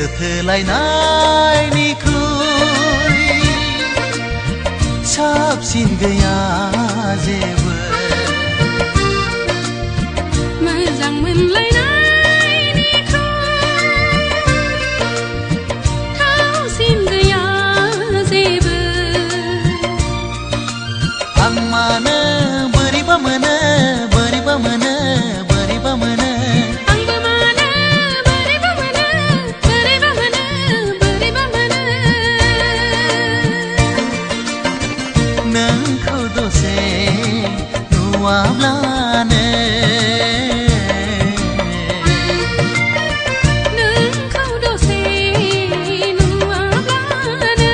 गोसोथोलायनायनिख्रुइ साबसिन गैया जेबो मोजां मोनलायनायनिख्रुइ थावसिन गैया जेबो आं मानो बोरैबा मोनो बोरैबा मोनो बोरैबा मोनो आंबो मानो बोरैबा मोनो बोरैबा मोनो बोरैबा मोनो नोंखौ दसे नुवाब्लानो नोंखौ दसे नुवाब्लानो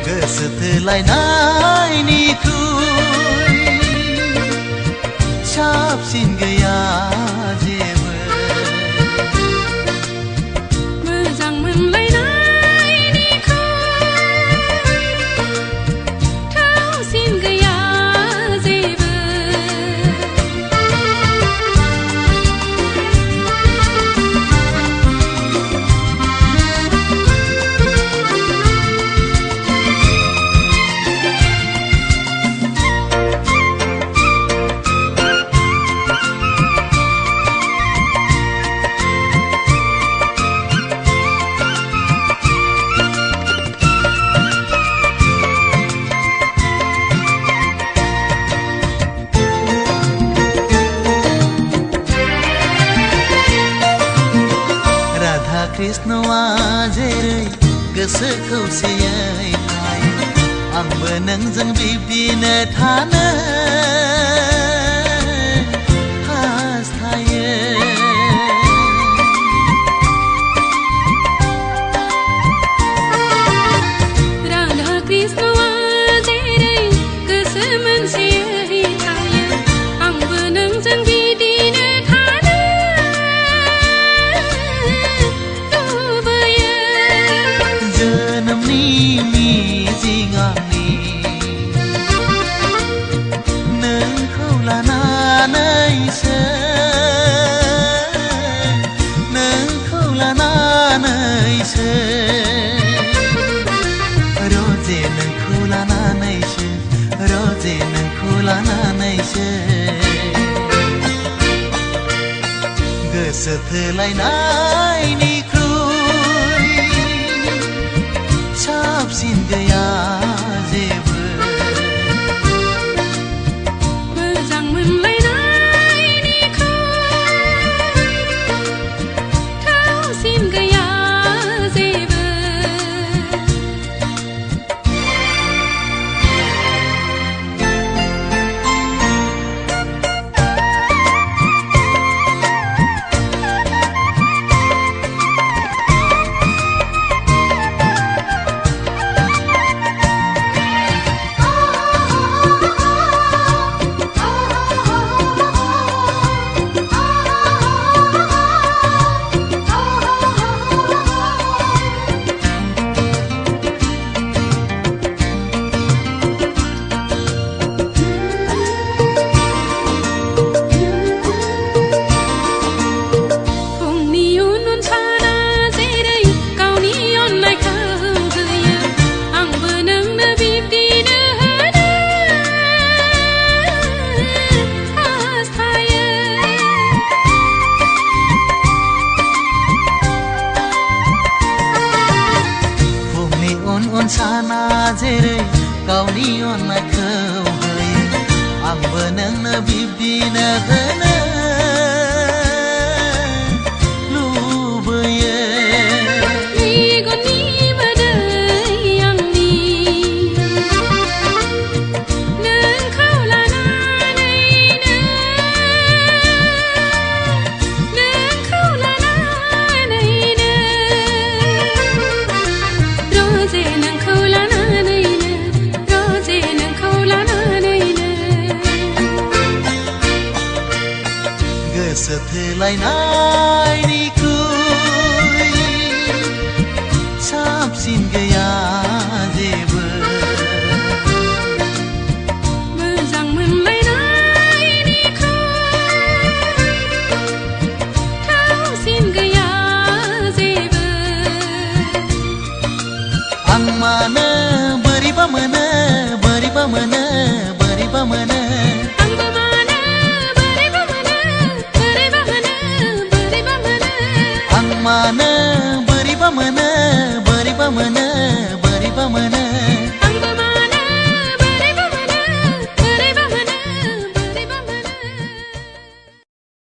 गोसोथोलायनायनिख्रुइ साबसिन गैया जेबो मोजां मोनलायनायनिख्रुइ थावसिन गैया जेबो राधा कृष्णआ जेरै गोसो खौसेयै थायो आंबो नोंजों बिब्दिनो थानो हास्थायो राधा कृष्णआ जेरै गोसो मोनसेयै थायो आंबो नोंजों बिदिनो थानो लुबैयो जोनोमनि मिजिं आंनि नोंखौ लानानैसो नोंखौ लानानैसो रोजे नोंखौ लानानैसो रोजे नोंखौ लानानैसो गोसोथोलायनायनिख्रुइ साबसिन गैया जेबो मोजां मोनलायनायनिख्रुइ थावसिन गैया जेबो फुंनि उन उन साना जेरै गावनि अननायखौ होयो आंबो नोंनो बिब्दिनो होनो हास्थायो फुंनि उन उन साना जेरै गावनि अननायखौ होयो आंबो नोंनो बिब्दिनो होनो लुबैयो मेगननि मोदै आंनि नोंखौ लानानैनो नोंखौ लानानैनो रोजे नोंखौ लानानैनो रोजे नोंखौ लानानैनो गोसोथोलायनायनिख्रुइ साबसिन गैया जेबो मोजां मोनलायनायनिख्रुइ थावसिन गैया जेबो आं मानो बोरैबा मोनो बोरैबा मोनो बोरैबा मोनो आंबो मानो बोरैबा मोनो बोरैबा मोनो बोरैबा मोनो आं मानो बोरैबा मोनो बोरैबा मोनो बोरैबा मोनो